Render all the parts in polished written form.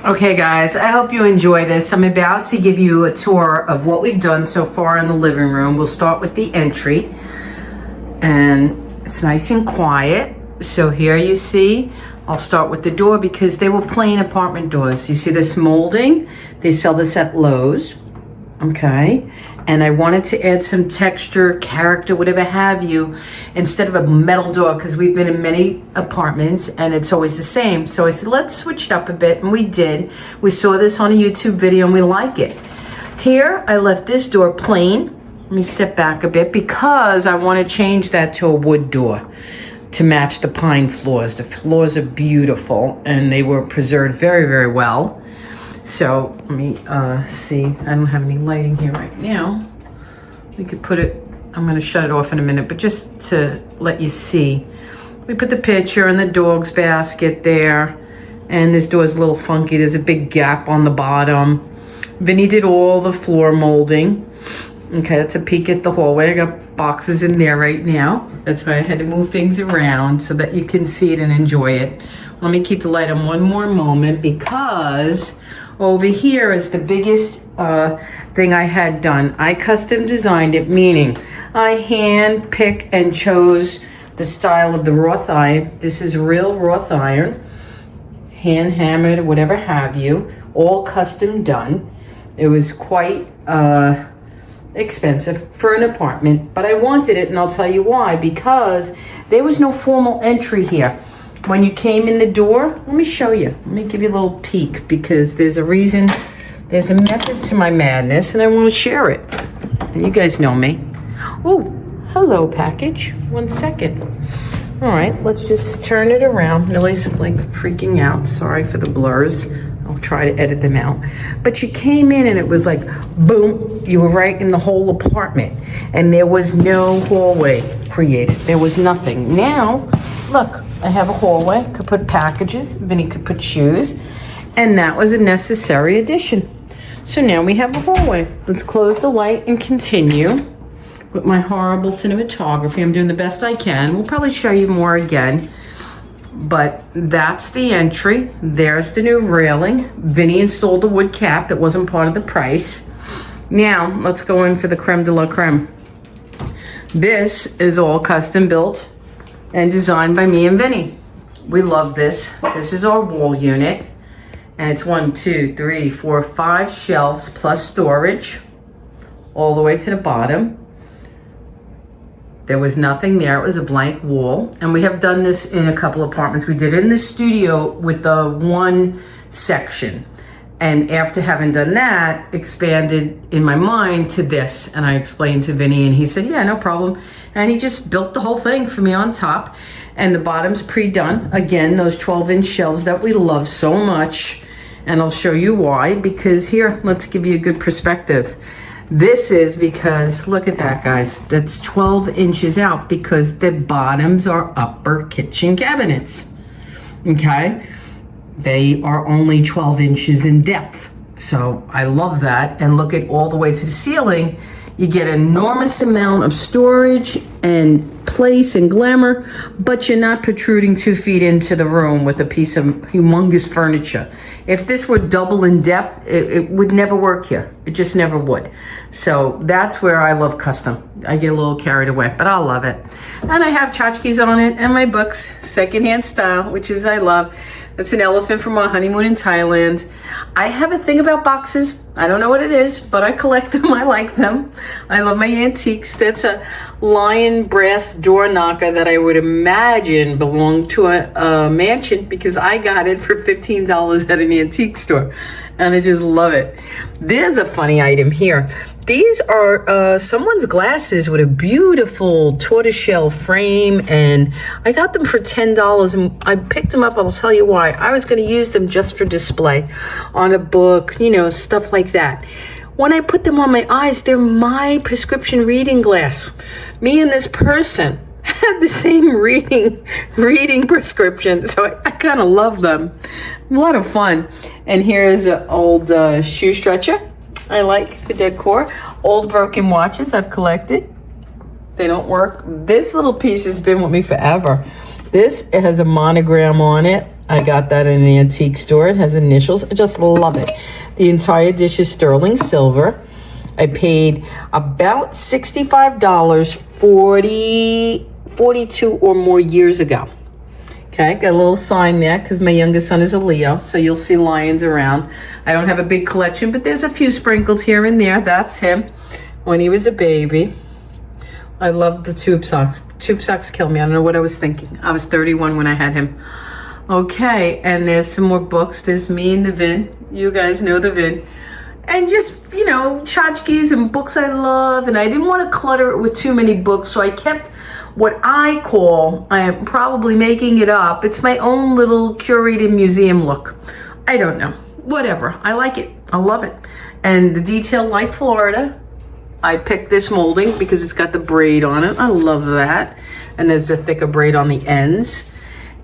Okay guys, I hope you enjoy this. I'm about to give you a tour of what we've done so far in the living room. We'll start with the entry, and it's nice and quiet. So here you see, I'll start with the door because they were plain apartment doors. You see this molding? They sell this at Lowe's, okay? And I wanted to add some texture, character, whatever have you, instead of a metal door, because we've been in many apartments and it's always the same. So I said, let's switch it up a bit, and we did. We saw this on a YouTube video and we like it. Here, I left this door plain. Let me step back a bit because I want to change that to a wood door to match the pine floors. The floors are beautiful and they were preserved very, very well. So let me see, I don't have any lighting here right now. We could put it, I'm gonna shut it off in a minute, but just to let you see. We put the picture in the dog's basket there, and this door's a little funky. There's a big gap on the bottom. Vinny did all the floor molding. Okay, that's a peek at the hallway. I got boxes in there right now. That's why I had to move things around so that you can see it and enjoy it. Let me keep the light on one more moment because over here is the biggest thing I had done. I custom designed it, meaning I hand picked and chose the style of the wrought iron. This is real wrought iron, hand hammered, whatever have you, all custom done. It was quite expensive for an apartment, but I wanted it, and I'll tell you why. Because there was no formal entry here. When you came in the door, let me show you. Let me give you a little peek because there's a reason, there's a method to my madness, and I want to share it. And you guys know me. Oh, hello package. 1 second. All right, let's just turn it around. Millie's like freaking out. Sorry for the blurs. I'll try to edit them out. But you came in and it was like, boom, you were right in the whole apartment. And there was no hallway created. There was nothing. Now, look. I have a hallway, could put packages, Vinny could put shoes, and that was a necessary addition. So now we have a hallway. Let's close the light and continue with my horrible cinematography. I'm doing the best I can. We'll probably show you more again, but that's the entry. There's the new railing. Vinny installed the wood cap that wasn't part of the price. Now, let's go in for the creme de la creme. This is all custom built and designed by me and Vinny. We love this. This is our wall unit, and it's 1, 2, 3, 4, 5 shelves plus storage all the way to the bottom. There was nothing there. It was a blank wall, and we have done this in a couple apartments. We did it in the studio with the one section, and after having done that, expanded in my mind to this, and I explained to Vinny, and he said, yeah, no problem. And he just built the whole thing for me on top, and the bottom's pre-done. Again, those 12-inch shelves that we love so much, and I'll show you why, because here, let's give you a good perspective. This is because, look at that, guys, that's 12 inches out because the bottoms are upper kitchen cabinets, okay? They are only 12 inches in depth. So I love that. And look at all the way to the ceiling. You get an enormous amount of storage and place and glamour, but you're not protruding 2 feet into the room with a piece of humongous furniture. If this were double in depth, it would never work here. It just never would. So that's where I love custom. I get a little carried away, but I love it. And I have tchotchkes on it and my books, secondhand style, which is I love. That's an elephant from our honeymoon in Thailand. I have a thing about boxes. I don't know what it is, but I collect them. I like them. I love my antiques. That's a lion brass door knocker that I would imagine belonged to a mansion because I got it for $15 at an antique store. And I just love it. There's a funny item here. These are someone's glasses with a beautiful tortoiseshell frame, and I got them for $10, and I picked them up. I'll tell you why. I was going to use them just for display on a book, you know, stuff like that. When I put them on my eyes, they're my prescription reading glass. Me and this person have the same reading prescription, so I kind of love them. A lot of fun. And here's an old shoe stretcher I like for decor. Old broken watches I've collected. They don't work. This little piece has been with me forever. This has a monogram on it. I got that in the antique store. It has initials. I just love it. The entire dish is sterling silver. I paid about $65 42 or more years ago. Okay, got a little sign there because my youngest son is a Leo, so you'll see lions around. I don't have a big collection, but there's a few sprinkled here and there. That's him when he was a baby. I love the tube socks. The tube socks kill me. I don't know what I was thinking. I was 31 when I had him. Okay, and there's some more books. There's me and the Vin. You guys know the Vin. And just, you know, tchotchkes and books I love. And I didn't want to clutter it with too many books, so I kept what I call, I am probably making it up, it's my own little curated museum look. I don't know. Whatever. I like it. I love it. And the detail, like Florida, I picked this molding because it's got the braid on it. I love that. And there's the thicker braid on the ends.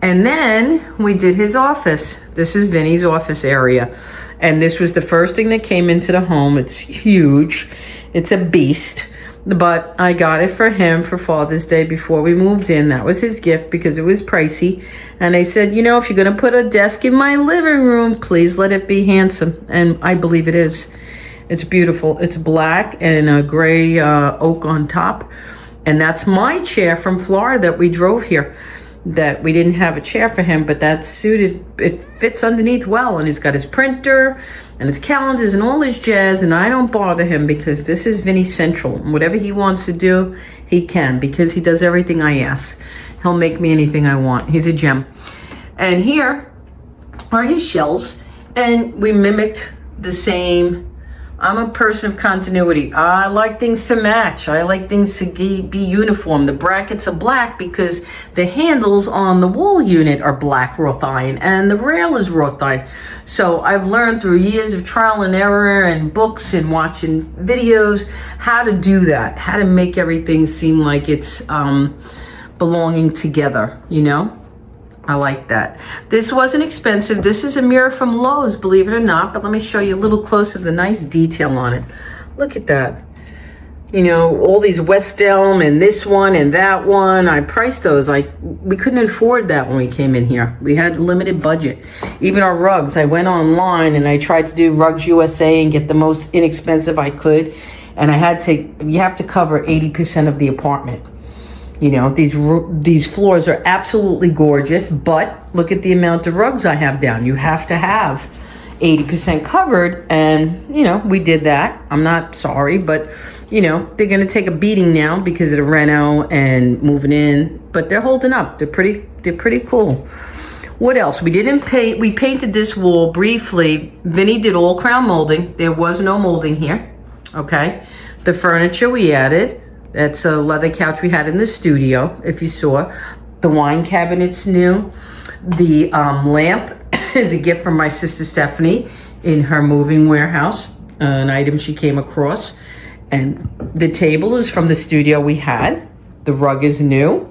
And then we did his office. This is Vinny's office area. And this was the first thing that came into the home. It's huge. It's a beast. But I got it for him for Father's Day before we moved in. That was his gift because it was pricey. And I said, you know, if you're going to put a desk in my living room, please let it be handsome. And I believe it is. It's beautiful. It's black and a gray oak on top. And that's my chair from Florida that we drove here. That we didn't have a chair for him, but that suited, it fits underneath well. And he's got his printer and his calendars and all his jazz. And I don't bother him because this is Vinny Central. And whatever he wants to do, he can, because he does everything I ask. He'll make me anything I want. He's a gem. And here are his shells. And we mimicked the same. I'm a person of continuity. I like things to match. I like things to be uniform. The brackets are black because the handles on the wall unit are black wrought iron and the rail is wrought iron. So I've learned through years of trial and error and books and watching videos how to do that, how to make everything seem like it's belonging together, you know? I like that. This wasn't expensive. This is a mirror from Lowe's, believe it or not. But let me show you a little closer the nice detail on it. Look at that. You know, all these West Elm and this one and that one. I priced those. We couldn't afford that when we came in here. We had a limited budget. Even our rugs. I went online and I tried to do Rugs USA and get the most inexpensive I could. And I had to, you have to cover 80% of the apartment. You know, these floors are absolutely gorgeous, but look at the amount of rugs I have down. You have to have 80% covered, and, you know, we did that. I'm not sorry, but, you know, they're going to take a beating now because of the reno and moving in, but they're holding up. They're pretty cool. What else? We painted this wall briefly. Vinny did all crown molding. There was no molding here, okay? The furniture we added. That's a leather couch we had in the studio, if you saw. The wine cabinet's new. The lamp is a gift from my sister Stephanie in her moving warehouse, an item she came across. And the table is from the studio we had. The rug is new.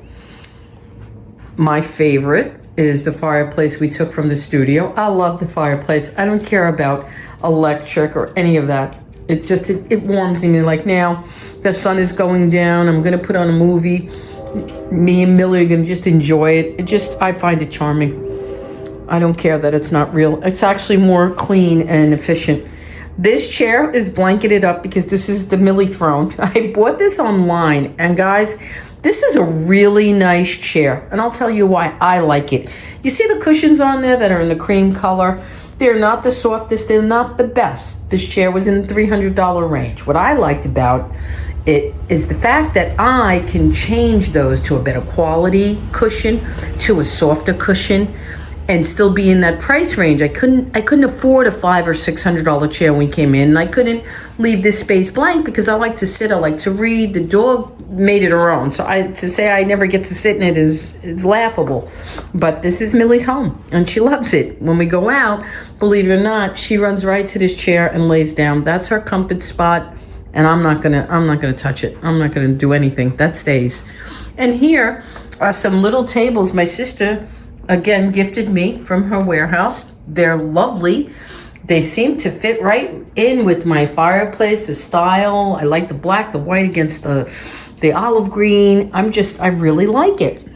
My favorite is the fireplace we took from the studio. I love the fireplace. I don't care about electric or any of that. It warms me. Like now, the sun is going down. I'm gonna put on a movie. Me and Millie are gonna just enjoy it. I find it charming. I don't care that it's not real. It's actually more clean and efficient. This chair is blanketed up because this is the Millie throne. I bought this online, and guys, this is a really nice chair, and I'll tell you why I like it. You see the cushions on there that are in the cream color? They're not the softest, they're not the best. This chair was in the $300 range. What I liked about it is the fact that I can change those to a better quality cushion, to a softer cushion, and still be in that price range. I couldn't afford a $500 or $600 chair when we came in. And I couldn't leave this space blank because I like to sit, I like to read. The dog made it her own. So to say I never get to sit in it is laughable. But this is Millie's home and she loves it. When we go out, believe it or not, she runs right to this chair and lays down. That's her comfort spot. And I'm not gonna touch it. I'm not gonna do anything. That stays. And here are some little tables my sister again gifted me from her warehouse. They're lovely. They seem to fit right in with my fireplace, the style. I like the black, the white against the olive green. I really like it.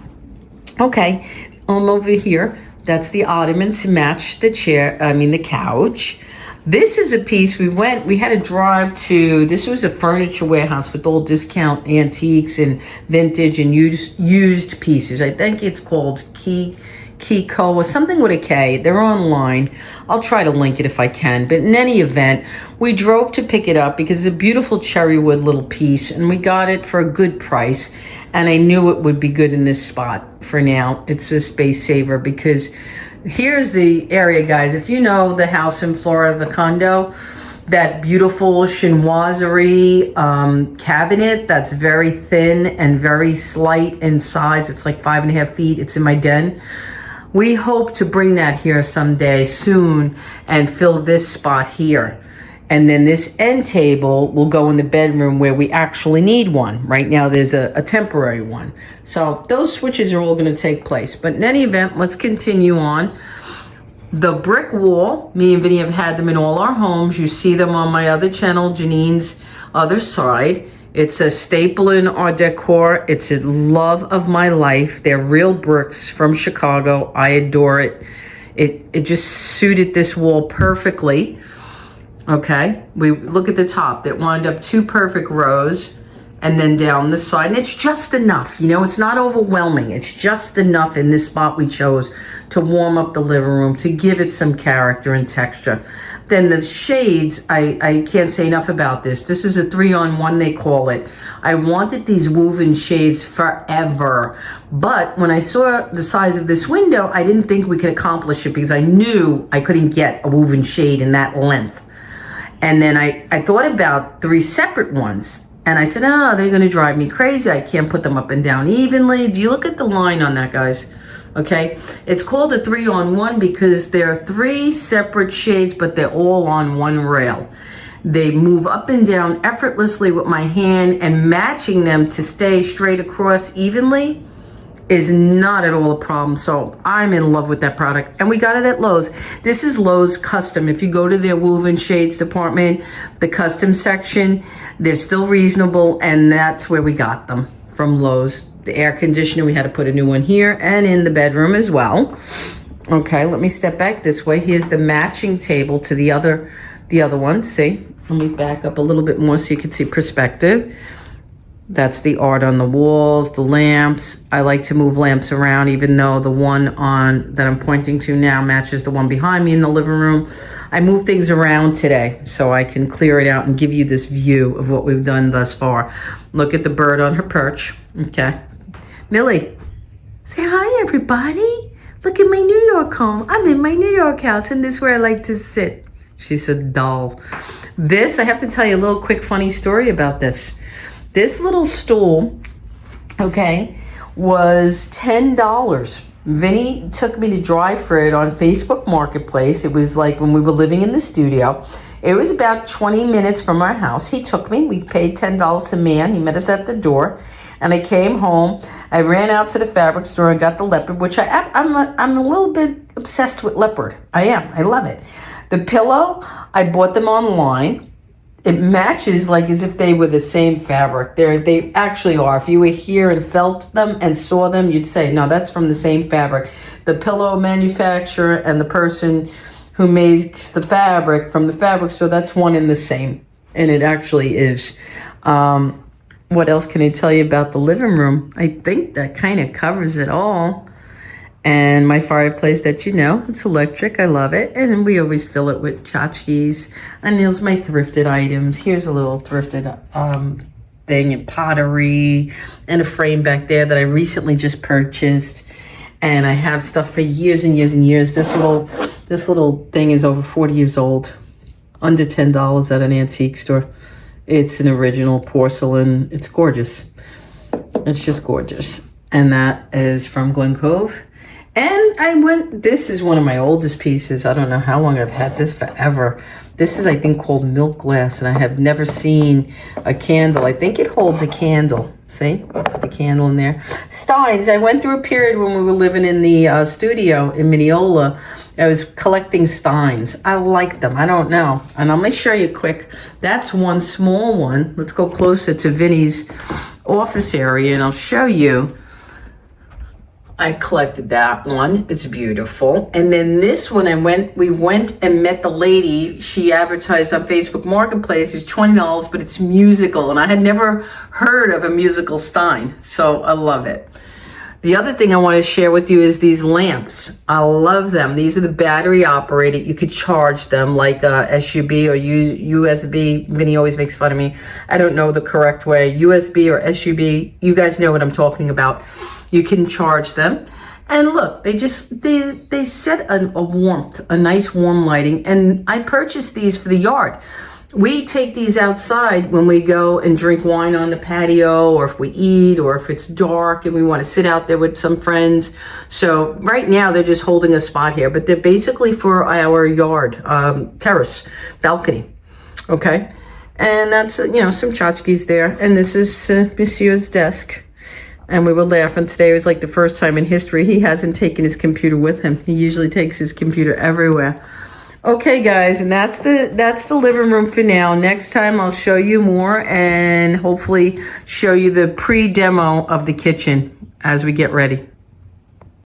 Okay, over here. That's the ottoman to match the the couch. This is a piece we had to drive to. This was a furniture warehouse with all discount antiques and vintage and used pieces. I think it's called Kiko or something with a K. They're online. I'll try to link it if I can. But in any event, we drove to pick it up because it's a beautiful cherry wood little piece, and we got it for a good price. And I knew it would be good in this spot for now. It's a space saver because here's the area, guys. If you know the house in Florida, the condo, that beautiful chinoiserie cabinet that's very thin and very slight in size. It's like 5.5 feet. It's in my den. We hope to bring that here someday soon and fill this spot here. And then this end table will go in the bedroom where we actually need one. Right now there's a temporary one. So those switches are all going to take place. But in any event, let's continue on. The brick wall, me and Vinny have had them in all our homes. You see them on my other channel, Jeanine's Other Side. It's a staple in our decor. It's a love of my life. They're real bricks from Chicago. I adore it. It just suited this wall perfectly. Okay, we look at the top. That wound up 2 perfect rows, and then down the side. And it's just enough, you know, it's not overwhelming. It's just enough in this spot we chose to warm up the living room, to give it some character and texture. Then the shades, I can't say enough about this. This is a 3-on-1, they call it. I wanted these woven shades forever. But when I saw the size of this window, I didn't think we could accomplish it because I knew I couldn't get a woven shade in that length. And then I thought about 3 separate ones. And I said, oh, they're going to drive me crazy. I can't put them up and down evenly. Do you look at the line on that, guys? Okay, it's called a 3-on-1 because there are 3 separate shades, but they're all on one rail. They move up and down effortlessly with my hand, and matching them to stay straight across evenly is not at all a problem. So I'm in love with that product, and we got it at Lowe's. This is Lowe's custom. If you go to their woven shades department, the custom section, they're still reasonable, and that's where we got them, from Lowe's. The air conditioner, we had to put a new one here and in the bedroom as well. Okay, let me step back this way. Here's the matching table to the other one. See, let me back up a little bit more so you can see perspective. That's the art on the walls, the lamps. I like to move lamps around, even though the one on that I'm pointing to now matches the one behind me in the living room. I move things around today so I can clear it out and give you this view of what we've done thus far. Look at the bird on her perch. Okay. Millie, say hi, everybody. Look at my New York home. I'm in my New York house, and this is where I like to sit. She's so dull. This, I have to tell you a little quick funny story about this. This little stool, okay, was $10. Vinny took me to drive for it on Facebook Marketplace. It was like when we were living in the studio. It was about 20 minutes from our house. He took me. We paid $10 to man. He met us at the door. And I came home. I ran out to the fabric store and got the leopard, which I'm a little bit obsessed with leopard. I am. I love it. The pillow, I bought them online. It matches like as if they were the same fabric. They actually are. If you were here and felt them and saw them, you'd say, no, that's from the same fabric. The pillow manufacturer and the person who makes the fabric from the fabric store, that's one and the same. And it actually is. What else can I tell you about the living room? I think that kind of covers it all. And my fireplace that you know, it's electric. I love it. And we always fill it with tchotchkes. And here's my thrifted items. Here's a little thrifted thing and pottery and a frame back there that I recently just purchased. And I have stuff for years and years and years. This little thing is over 40 years old. Under $10 at an antique store. It's an original porcelain. It's gorgeous. It's just gorgeous. And that is from Glen Cove. And this is one of my oldest pieces. I don't know how long I've had this, forever. This is, I think, called milk glass, and I have never seen a candle. I think it holds a candle. See? Put the candle in there. Steins. I went through a period when we were living in the studio in Mineola. I was collecting steins. I like them. I don't know. And I'm going to show you quick. That's one small one. Let's go closer to Vinny's office area, and I'll show you. I collected that one. It's beautiful. And then this one, we went and met the lady. She advertised on Facebook Marketplace. It's $20, but it's musical. And I had never heard of a musical Stein. So I love it. The other thing I want to share with you is these lamps. I love them. These are the battery operated. You could charge them like SUB or USB. Vinny always makes fun of me. I don't know the correct way. USB or SUB. You guys know what I'm talking about. You can charge them. And look, they set a warmth, a nice warm lighting. And I purchased these for the yard. We take these outside when we go and drink wine on the patio, or if we eat, or if it's dark and we want to sit out there with some friends. So right now they're just holding a spot here, but they're basically for our yard, terrace, balcony. Okay. And that's, some tchotchkes there. And this is Monsieur's desk. And we were laughing today. It was like the first time in history he hasn't taken his computer with him. He usually takes his computer everywhere. Okay, guys, and that's the living room for now. Next time I'll show you more and hopefully show you the pre-demo of the kitchen as we get ready.